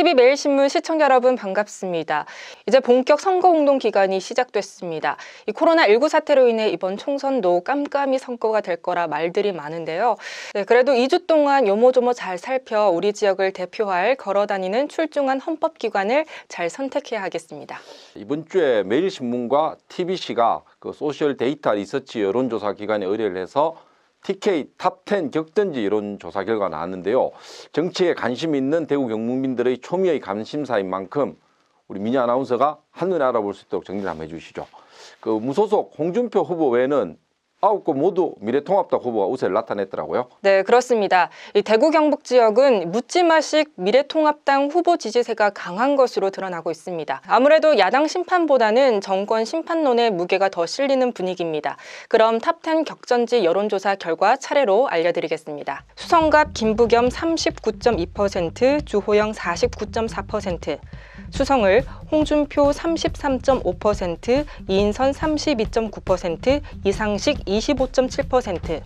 MB매일신문 시청자 여러분 반갑습니다. 이제 본격 선거운동 기간이 시작됐습니다. 이 코로나19 사태로 인해 이번 총선도 깜깜이 선거가 될 거라 말들이 많은데요. 그래도 2주 동안 요모조모 잘 살펴 우리 지역을 대표할 걸어다니는 출중한 헌법기관을 잘 선택해야 하겠습니다. 이번 주에 매일신문과 TBC가 그 소셜 데이터 리서치 여론조사 기관에 의뢰를 해서 TK 탑10 격전지 여론조사 결과가 나왔는데요. 정치에 관심 있는 대구 경북민들의 초미의 관심사인 만큼 우리 민희 아나운서가 한눈에 알아볼 수 있도록 정리를 한번 해주시죠. 그 무소속 홍준표 후보 외에는 9곳 모두 미래통합당 후보가 우세를 나타냈더라고요. 네, 그렇습니다. 이 대구 경북 지역은 묻지마식 미래통합당 후보 지지세가 강한 것으로 드러나고 있습니다. 아무래도 야당 심판보다는 정권 심판론의 무게가 더 실리는 분위기입니다. 그럼 탑10 격전지 여론조사 결과 차례로 알려드리겠습니다. 수성갑 김부겸 39.2%, 주호영 49.4%, 수성을 홍준표 33.5%, 이인선 32.9%, 이상식 25.7%,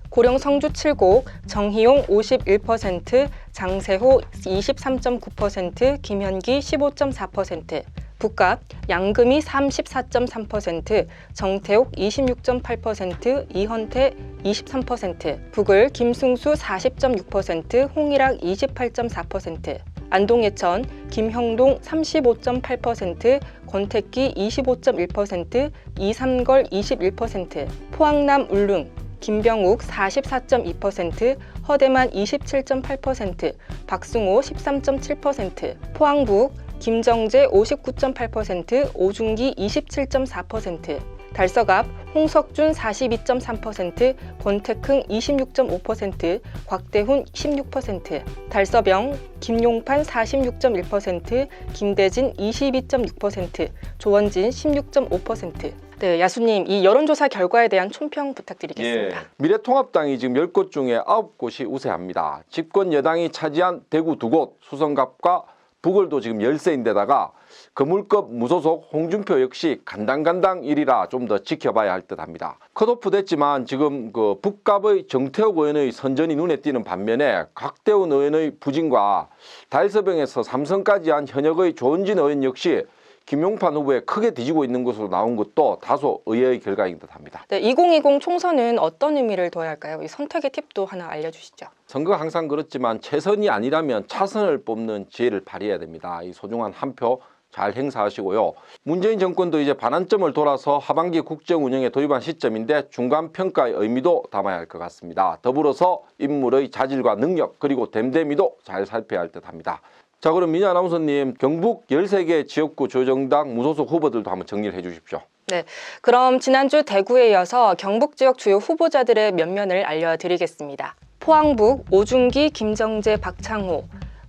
고령 성주 7곡, 정희용 51%, 장세호 23.9%, 김현기 15.4%, 북갑 양금희 34.3%, 정태옥 26.8%, 이헌태 23%, 북을 김승수 40.6%, 홍일학 28.4%, 안동예천 김형동 35.8%, 권택기 25.1%, 이삼걸 21%, 포항남 울릉 김병욱 44.2%, 허대만 27.8%, 박승호 13.7%, 포항북 김정재 59.8%, 오중기 27.4%, 달서갑 홍석준 42.3%, 권태흥 26.5%, 곽대훈 16%, 달서병 김용판 46.1%, 김대진 22.6%, 조원진 16.5%. 네, 야수님, 이 여론조사 결과에 대한 총평 부탁드리겠습니다. 예, 미래통합당이 지금 10곳 중에 9곳이 우세합니다. 집권 여당이 차지한 대구 2곳, 수성갑과 북을도 지금 열세인데다가 거물급 무소속 홍준표 역시 간당간당 1위라 좀 더 지켜봐야 할 듯합니다. 컷오프 됐지만 지금 그 북갑의 정태욱 의원의 선전이 눈에 띄는 반면에 곽대훈 의원의 부진과 달서병에서 삼선까지 한 현역의 조원진 의원 역시 김용판 후보에 크게 뒤지고 있는 것으로 나온 것도 다소 의외의 결과인 듯합니다. 네, 2020 총선은 어떤 의미를 둬야 할까요? 이 선택의 팁도 하나 알려주시죠. 선거가 항상 그렇지만 최선이 아니라면 차선을 뽑는 지혜를 발휘해야 됩니다. 이 소중한 한 표 잘 행사하시고요. 문재인 정권도 이제 반환점을 돌아서 하반기 국정 운영에 도입한 시점인데 중간 평가의 의미도 담아야 할 것 같습니다. 더불어서 인물의 자질과 능력 그리고 됨됨이도 잘 살펴야 할 듯합니다. 자, 그럼 민희 아나운서님, 경북 13개 지역구 조정당 무소속 후보들도 한번 정리를 해 주십시오. 네, 그럼 지난주 대구에 이어서 경북 지역 주요 후보자들의 면면을 알려드리겠습니다. 포항북 오중기 김정재 박창호,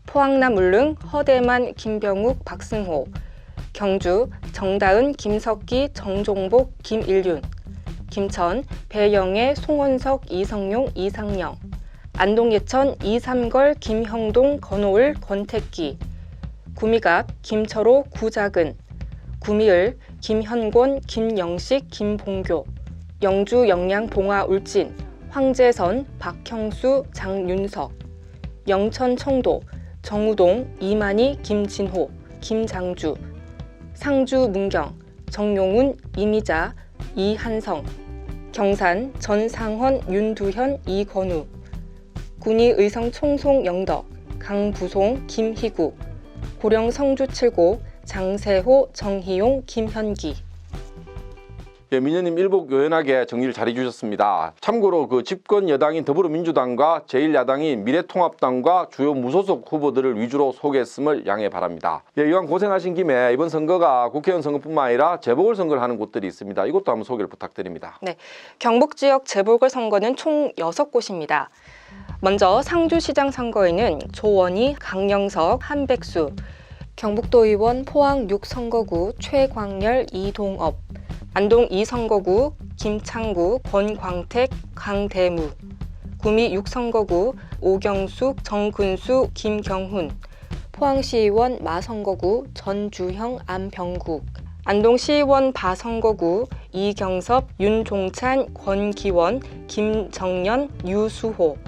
포항남 울릉 허대만 김병욱 박승호, 경주 정다은 김석기 정종복 김일륜, 김천 배영애 송원석 이성용 이상영, 안동 예천 이삼걸 김형동 건호을 권택기, 구미갑 김철호 구작은, 구미을 김현곤 김영식 김봉교, 영주 영양 봉화 울진 황재선 박형수 장윤석, 영천 청도 정우동 이만희 김진호 김장주, 상주 문경 정용훈 이미자 이한성, 경산 전상헌 윤두현 이건우, 군위 의성 총송 영덕 강부송 김희구, 고령 성주 7곡 장세호 정희용 김현기. 예, 민현님 일목요연하게 정리를 잘 해주셨습니다. 참고로 그 집권 여당인 더불어민주당과 제1야당인 미래통합당과 주요 무소속 후보들을 위주로 소개했음을 양해 바랍니다. 예, 이왕 고생하신 김에 이번 선거가 국회의원 선거뿐만 아니라 재보궐선거를 하는 곳들이 있습니다. 이것도 한번 소개를 부탁드립니다. 네, 경북 지역 재보궐선거는 총 6곳입니다. 먼저 상주시장 선거에는 조원희, 강영석, 한백수, 경북도의원 포항 6선거구 최광열, 이동업, 안동 2선거구 김창구, 권광택, 강대무, 구미 6선거구 오경숙, 정근수, 김경훈, 포항시의원 마선거구 전주형, 안병국, 안동시의원 바선거구 이경섭, 윤종찬, 권기원, 김정연, 유수호,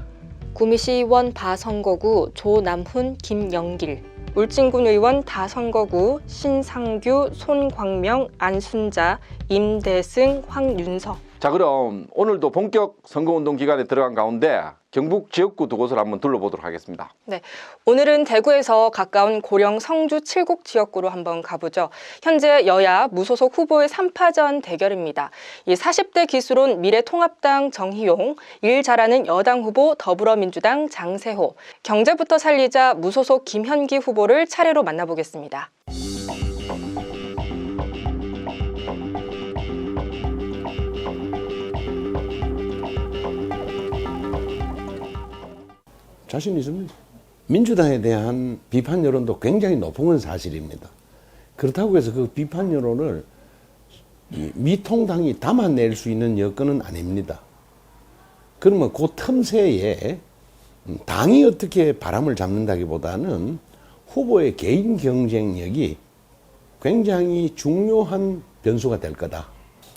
구미시의원 바선거구 조남훈, 김영길, 울진군 의원 다선거구 신상규, 손광명, 안순자, 임대승, 황윤석. 자, 그럼 오늘도 본격 선거운동 기간에 들어간 가운데 경북 지역구 두 곳을 한번 둘러보도록 하겠습니다. 네, 오늘은 대구에서 가까운 고령 성주 칠곡 지역구로 한번 가보죠. 현재 여야 무소속 후보의 3파전 대결입니다. 이 40대 기수론 미래통합당 정희용, 일 잘하는 여당 후보 더불어민주당 장세호, 경제부터 살리자 무소속 김현기 후보를 차례로 만나보겠습니다. 자신 있습니다. 민주당에 대한 비판 여론도 굉장히 높은 건 사실입니다. 그렇다고 해서 그 비판 여론을 미통당이 담아낼 수 있는 여건은 아닙니다. 그러면 그 틈새에 당이 어떻게 바람을 잡는다기보다는 후보의 개인 경쟁력이 굉장히 중요한 변수가 될 거다.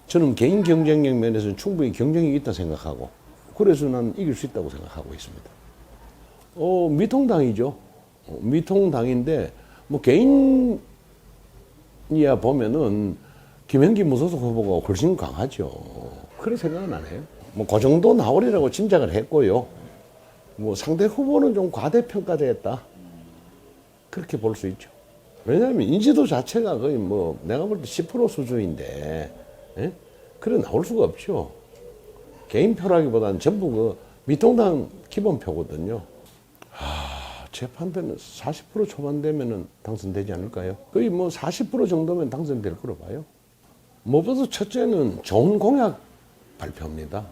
저는 개인 경쟁력 면에서는 충분히 경쟁력이 있다 생각하고, 그래서 난 이길 수 있다고 생각하고 있습니다. 미통당이죠. 미통당인데, 뭐, 개인이야 보면은, 김현기 무소속 후보가 훨씬 강하죠. 그런 생각은 안 해요. 뭐, 그 정도 나오리라고 짐작을 했고요. 뭐, 상대 후보는 좀 과대평가됐다. 그렇게 볼 수 있죠. 왜냐하면 인지도 자체가 거의 뭐, 내가 볼 때 10% 수준인데, 예? 그래 나올 수가 없죠. 개인표라기보다는 전부 그 미통당 기본표거든요. 제 판단은 40% 초반 되면은 당선되지 않을까요? 거의 뭐 40% 정도면 당선될 거로 봐요. 무엇보다 첫째는 좋은 공약 발표입니다.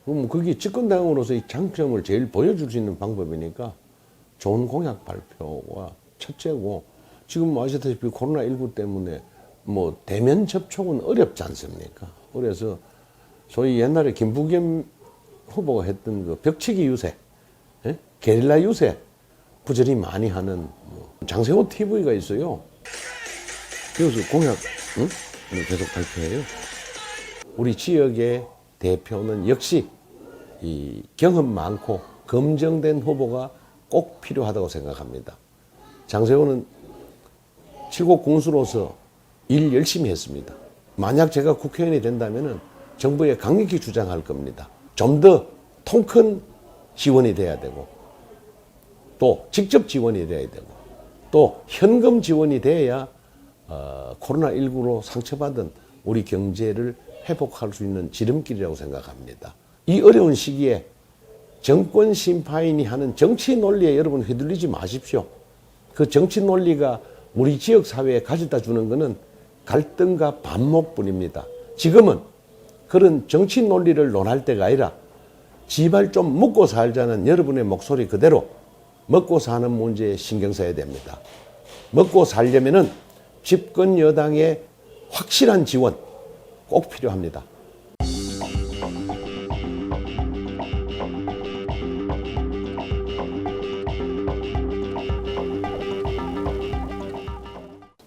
그럼 그게 집권당으로서의 장점을 제일 보여줄 수 있는 방법이니까 좋은 공약 발표가 첫째고, 지금 아시다시피 코로나19 때문에 뭐 대면 접촉은 어렵지 않습니까? 그래서 소위 옛날에 김부겸 후보가 했던 그 벽치기 유세, 예? 게릴라 유세 부지런히 많이 하는 장세호 TV가 있어요. 그래서 공약 계속 발표해요. 우리 지역의 대표는 역시 이 경험 많고 검증된 후보가 꼭 필요하다고 생각합니다. 장세호는 칠곡 군수로서 일 열심히 했습니다. 만약 제가 국회의원이 된다면은 정부에 강력히 주장할 겁니다. 좀 더 통 큰 지원이 돼야 되고, 또 직접 지원이 돼야 되고, 또 현금 지원이 돼야 코로나19로 상처받은 우리 경제를 회복할 수 있는 지름길이라고 생각합니다. 이 어려운 시기에 정권 심파인이 하는 정치 논리에 여러분 휘둘리지 마십시오. 그 정치 논리가 우리 지역 사회에 가져다 주는 것은 갈등과 반목뿐입니다. 지금은 그런 정치 논리를 논할 때가 아니라 제발 좀 먹고 살자는 여러분의 목소리 그대로 먹고 사는 문제에 신경 써야 됩니다. 먹고 살려면은 집권 여당의 확실한 지원 꼭 필요합니다.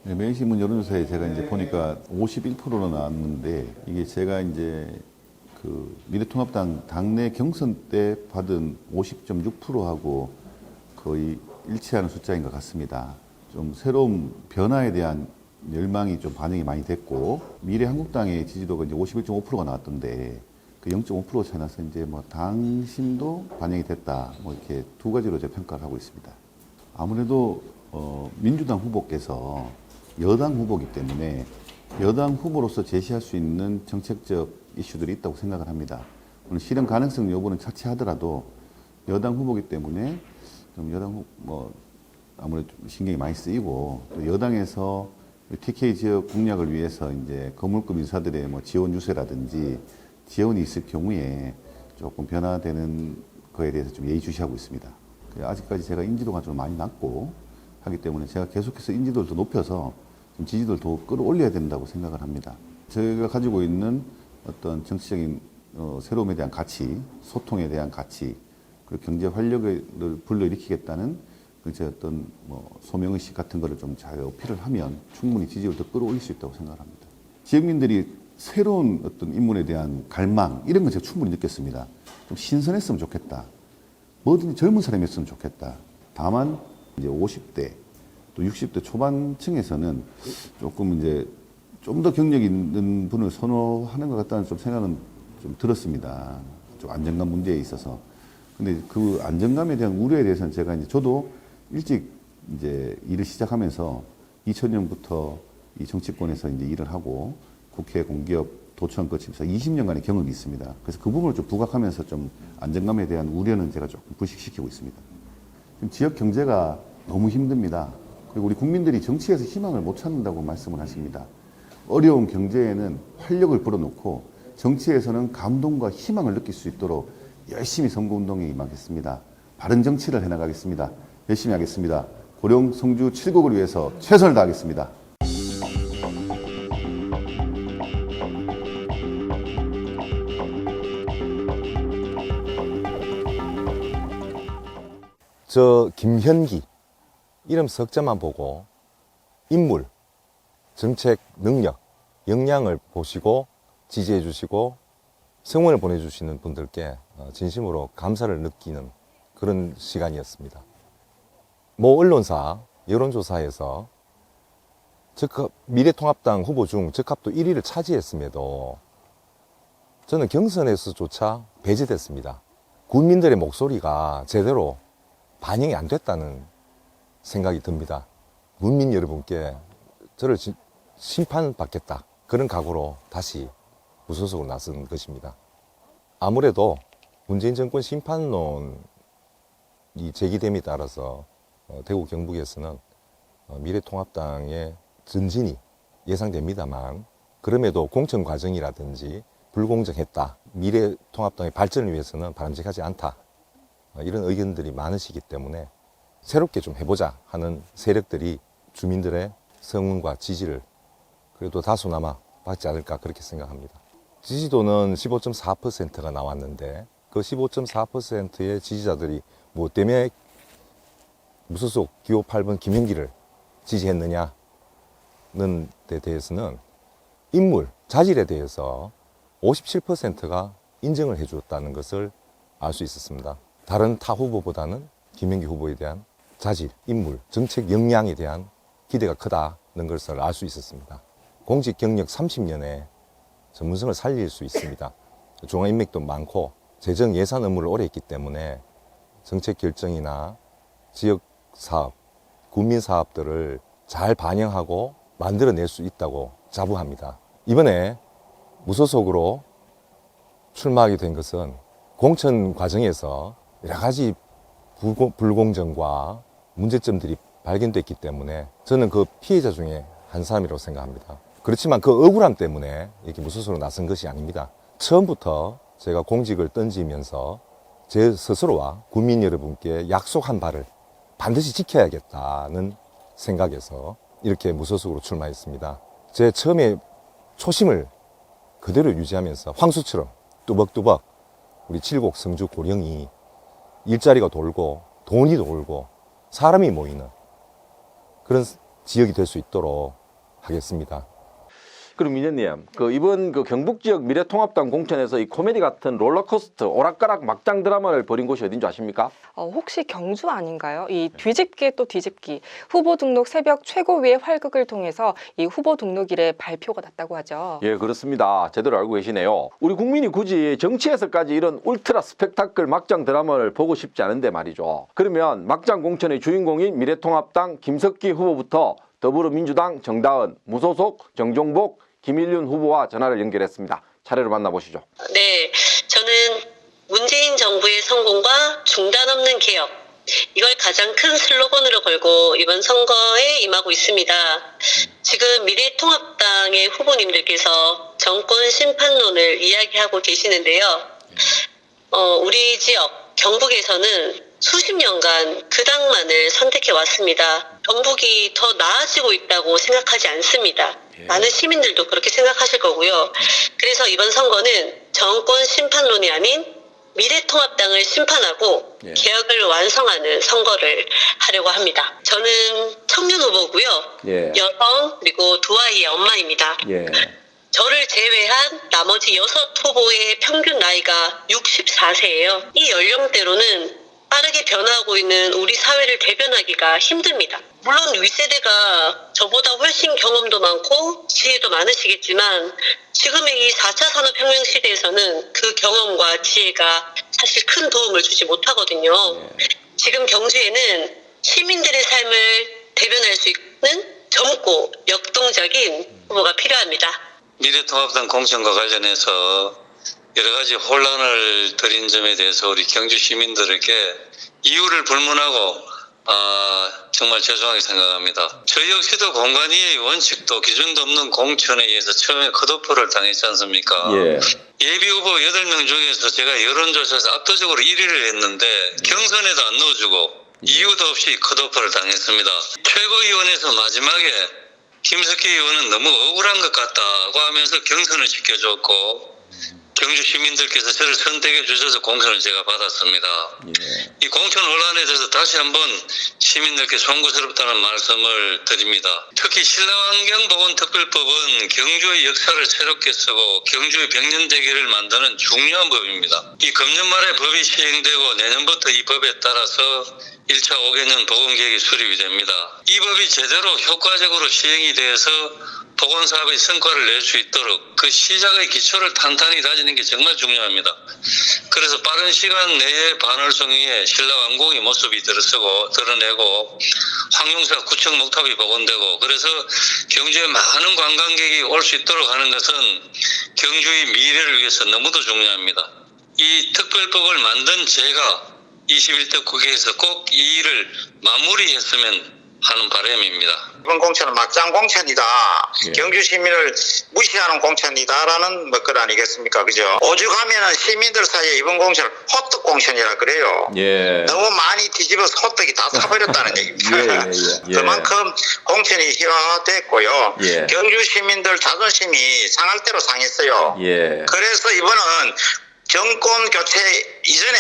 네, 매일신문 여론조사에 제가 이제 보니까 51%로 나왔는데, 이게 제가 이제 그 미래통합당 당내 경선 때 받은 50.6%하고 거의 일치하는 숫자인 것 같습니다. 좀 새로운 변화에 대한 열망이 좀 반영이 많이 됐고, 미래한국당의 지지도가 이제 51.5%가 나왔던데, 그 0.5% 차이 나서 이제 뭐 당심도 반영이 됐다. 뭐 이렇게 두 가지로 제가 평가를 하고 있습니다. 아무래도 민주당 후보께서 여당 후보이기 때문에 여당 후보로서 제시할 수 있는 정책적 이슈들이 있다고 생각을 합니다. 물론 실현 가능성 여부는 차치하더라도 여당 후보이기 때문에 좀 여당 뭐 아무래도 신경이 많이 쓰이고, 또 여당에서 TK 지역 공략을 위해서 이제 거물급 인사들의 뭐 지원 유세라든지 지원이 있을 경우에 조금 변화되는 거에 대해서 좀 예의주시하고 있습니다. 아직까지 제가 인지도가 좀 많이 낮고 하기 때문에 제가 계속해서 인지도를 더 높여서 좀 지지도를 더 끌어올려야 된다고 생각을 합니다. 저희가 가지고 있는 어떤 정치적인 새로움에 대한 가치, 소통에 대한 가치, 그리고 경제 활력을 불러일으키겠다는 제 어떤 뭐 소명의식 같은 거를 좀 잘 어필을 하면 충분히 지지율을 더 끌어올릴 수 있다고 생각합니다. 지역민들이 새로운 어떤 인물에 대한 갈망, 이런 건 제가 충분히 느꼈습니다. 좀 신선했으면 좋겠다. 뭐든지 젊은 사람이었으면 좋겠다. 다만 이제 50대 또 60대 초반층에서는 조금 이제 좀 더 경력 있는 분을 선호하는 것 같다는 좀 생각은 좀 들었습니다. 좀 안정감 문제에 있어서. 근데 그 안정감에 대한 우려에 대해서는 제가 이제 저도 일찍 이제 일을 시작하면서 2000년부터 이 정치권에서 이제 일을 하고 국회 공기업 도청 거치면서 20년간의 경험이 있습니다. 그래서 그 부분을 좀 부각하면서 좀 안정감에 대한 우려는 제가 조금 불식시키고 있습니다. 지금 지역 경제가 너무 힘듭니다. 그리고 우리 국민들이 정치에서 희망을 못 찾는다고 말씀을 하십니다. 어려운 경제에는 활력을 불어넣고 정치에서는 감동과 희망을 느낄 수 있도록 열심히 선거운동에 임하겠습니다. 바른 정치를 해나가겠습니다. 열심히 하겠습니다. 고령 성주 7국을 위해서 최선을 다하겠습니다. 저 김현기 이름 석자만 보고 인물, 정책 능력, 역량을 보시고 지지해 주시고 성원을 보내주시는 분들께 진심으로 감사를 느끼는 그런 시간이었습니다. 모 언론사 여론조사에서 미래통합당 후보 중 적합도 1위를 차지했음에도 저는 경선에서조차 배제됐습니다. 국민들의 목소리가 제대로 반영이 안 됐다는 생각이 듭니다. 국민 여러분께 저를 심판받겠다 그런 각오로 다시 무소속으로 나선 것입니다. 아무래도 문재인 정권 심판론이 제기됨에 따라서 대구 경북에서는 미래통합당의 전진이 예상됩니다만 그럼에도 공천 과정이라든지 불공정했다, 미래통합당의 발전을 위해서는 바람직하지 않다 이런 의견들이 많으시기 때문에 새롭게 좀 해보자 하는 세력들이 주민들의 성원과 지지를 그래도 다소나마 받지 않을까 그렇게 생각합니다. 지지도는 15.4%가 나왔는데 그 15.4%의 지지자들이 뭐 때문에 무소속 기호 8번 김현기를 지지했느냐는 데 대해서는 인물, 자질에 대해서 57%가 인정을 해주었다는 것을 알 수 있었습니다. 다른 타 후보보다는 김현기 후보에 대한 자질, 인물, 정책 역량에 대한 기대가 크다는 것을 알 수 있었습니다. 공직 경력 30년에 전문성을 살릴 수 있습니다. 중앙인맥도 많고 재정 예산 업무를 오래 했기 때문에 정책 결정이나 지역 사업, 국민 사업들을 잘 반영하고 만들어낼 수 있다고 자부합니다. 이번에 무소속으로 출마하게 된 것은 공천 과정에서 여러 가지 불공정과 문제점들이 발견됐기 때문에 저는 그 피해자 중에 한 사람이라고 생각합니다. 그렇지만 그 억울함 때문에 이렇게 무소속으로 나선 것이 아닙니다. 처음부터 제가 공직을 던지면서 제 스스로와 국민 여러분께 약속한 바를 반드시 지켜야겠다는 생각에서 이렇게 무소속으로 출마했습니다. 제 처음에 초심을 그대로 유지하면서 황수처럼 뚜벅뚜벅 우리 칠곡 성주 고령이 일자리가 돌고 돈이 돌고 사람이 모이는 그런 지역이 될 수 있도록 하겠습니다. 그럼 민현님, 이번 경북 지역 미래통합당 공천에서 이 코미디 같은 롤러코스터 오락가락 막장 드라마를 벌인 곳이 어딘지 아십니까? 혹시 경주 아닌가요? 이 뒤집기 또 뒤집기 후보 등록 새벽 최고위의 활극을 통해서 이 후보 등록일에 발표가 났다고 하죠. 예, 그렇습니다. 제대로 알고 계시네요. 우리 국민이 굳이 정치에서까지 이런 울트라 스펙타클 막장 드라마를 보고 싶지 않은데 말이죠. 그러면 막장 공천의 주인공인 미래통합당 김석기 후보부터 더불어민주당 정다은, 무소속 정종복, 김일륜 후보와 전화를 연결했습니다. 차례로 만나보시죠. 네, 저는 문재인 정부의 성공과 중단 없는 개혁, 이걸 가장 큰 슬로건으로 걸고 이번 선거에 임하고 있습니다. 지금 미래통합당의 후보님들께서 정권 심판론을 이야기하고 계시는데요. 우리 지역 경북에서는 수십 년간 그 당만을 선택해 왔습니다. 경북이 더 나아지고 있다고 생각하지 않습니다. 많은 시민들도 그렇게 생각하실 거고요. 그래서 이번 선거는 정권 심판론이 아닌 미래통합당을 심판하고 개혁을 완성하는 선거를 하려고 합니다. 저는 청년 후보고요. 여성 그리고 두 아이의 엄마입니다. 저를 제외한 나머지 6 후보의 평균 나이가 64세예요. 이 연령대로는 빠르게 변화하고 있는 우리 사회를 대변하기가 힘듭니다. 물론 윗세대가 저보다 훨씬 경험도 많고 지혜도 많으시겠지만 지금의 이 4차 산업혁명 시대에서는 그 경험과 지혜가 사실 큰 도움을 주지 못하거든요. 지금 경주에는 시민들의 삶을 대변할 수 있는 젊고 역동적인 후보가 필요합니다. 미래통합당 공천과 관련해서 여러 가지 혼란을 드린 점에 대해서 우리 경주 시민들에게 이유를 불문하고 정말 죄송하게 생각합니다. 저희 역시도 공간이의 원칙도 기준도 없는 공천에 의해서 처음에 컷오프를 당했지 않습니까? 예비 후보 8명 중에서 제가 여론조사에서 압도적으로 1위를 했는데 경선에도 안 넣어주고 이유도 없이 컷오프를 당했습니다. 최고위원회에서 마지막에 김석희 의원은 너무 억울한 것 같다고 하면서 경선을 시켜줬고 경주 시민들께서 저를 선택해 주셔서 공천을 제가 받았습니다. 이 공천 논란에 대해서 다시 한번 시민들께 송구스럽다는 말씀을 드립니다. 특히 신라환경보건특별법은 경주의 역사를 새롭게 쓰고 경주의 백년대계를 만드는 중요한 법입니다. 이 금년 말에 법이 시행되고 내년부터 이 법에 따라서 1차 5개년 보건계획이 수립이 됩니다. 이 법이 제대로 효과적으로 시행이 돼서 보건사업의 성과를 낼 수 있도록 그 시작의 기초를 탄탄히 다지는 게 정말 중요합니다. 그래서 빠른 시간 내에 반월성에 신라완공의 모습이 드러내고 황룡사 구청 목탑이 복원되고 그래서 경주에 많은 관광객이 올 수 있도록 하는 것은 경주의 미래를 위해서 너무도 중요합니다. 이 특별법을 만든 제가 21대 국회에서 꼭 이 일을 마무리했으면 하는 바람입니다. 이번 공천은 막장 공천이다. 경주 시민을 무시하는 공천이다라는 것 아니겠습니까? 그죠? 오죽하면은 시민들 사이에 이번 공천을 호떡 공천이라 그래요. 너무 많이 뒤집어서 호떡이 다 사버렸다는 얘기입니다. 그만큼 공천이 희화화됐고요. 경주 시민들 자존심이 상할 대로 상했어요. 그래서 이번은 정권 교체 이전에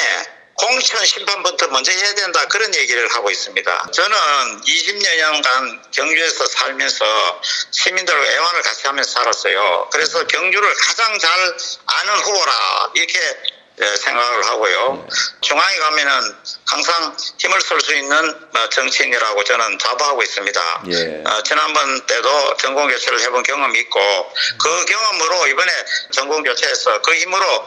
공천 심판부터 먼저 해야 된다 그런 얘기를 하고 있습니다. 저는 20여년간 경주에서 살면서 시민들과 애환을 같이 하면서 살았어요. 그래서 경주를 가장 잘 아는 후보라 이렇게 생각을 하고요. 중앙에 가면은 항상 힘을 쓸 수 있는 정치인이라고 저는 자부하고 있습니다. 지난번 때도 정권교체를 해본 경험이 있고 그 경험으로 이번에 정권교체해서 그 힘으로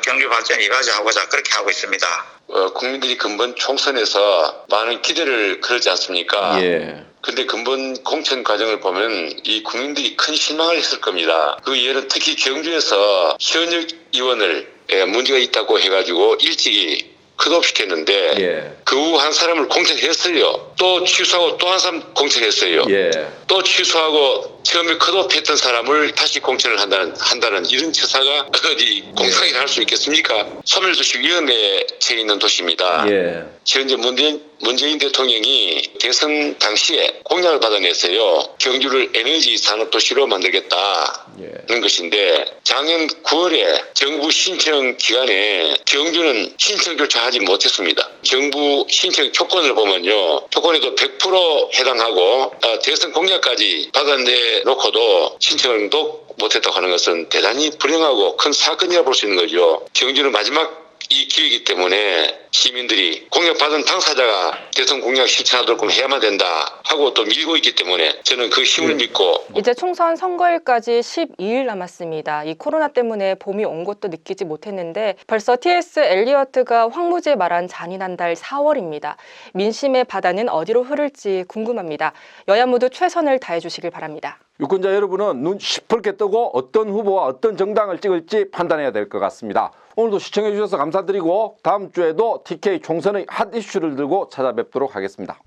경주 발전 이바지하고자 그렇게 하고 있습니다. 국민들이 근본 총선에서 많은 기대를 걸었지 않습니까? 근데 근본 공천 과정을 보면 이 국민들이 큰 실망을 했을 겁니다. 그 예는 특히 경주에서 현역 의원을 문제가 있다고 해가지고 일찍이 컷오프시켰는데 그 후 한 사람을 공천했어요. 또 취소하고 또 한 사람 공천했어요. 또 취소하고 처음에 컷오프했던 사람을 다시 공천을 한다는 이런 처사가 어디 공상이 할 수 있겠습니까? 소멸도시 위험에 처해 있는 도시입니다. 현재 문재인 대통령이 대선 당시에 공약을 받아냈어요. 경주를 에너지 산업도시로 만들겠다는 것인데 작년 9월에 정부 신청 기간에 경주는 신청조차 하지 못했습니다. 정부 신청 조건을 보면요. 조건에도 100% 해당하고 대선 공약까지 받아내놓고도 신청도 못했다고 하는 것은 대단히 불행하고 큰 사건이라 볼 수 있는 거죠. 경주는 마지막 이 기회이기 때문에 시민들이 공약받은 당사자가 대선 공약 실천하도록 해야만 된다 하고 또 밀고 있기 때문에 저는 그 힘을 믿고 이제 총선 선거일까지 12일 남았습니다. 이 코로나 때문에 봄이 온 것도 느끼지 못했는데 벌써 T.S. 엘리어트가 황무지에 말한 잔인한 달 4월입니다. 민심의 바다는 어디로 흐를지 궁금합니다. 여야 모두 최선을 다해 주시길 바랍니다. 유권자 여러분은 눈 시퍼렇게 뜨고 어떤 후보와 어떤 정당을 찍을지 판단해야 될 것 같습니다. 오늘도 시청해 주셔서 감사드리고 다음 주에도 TK 총선의 핫 이슈를 들고 찾아뵙도록 하겠습니다.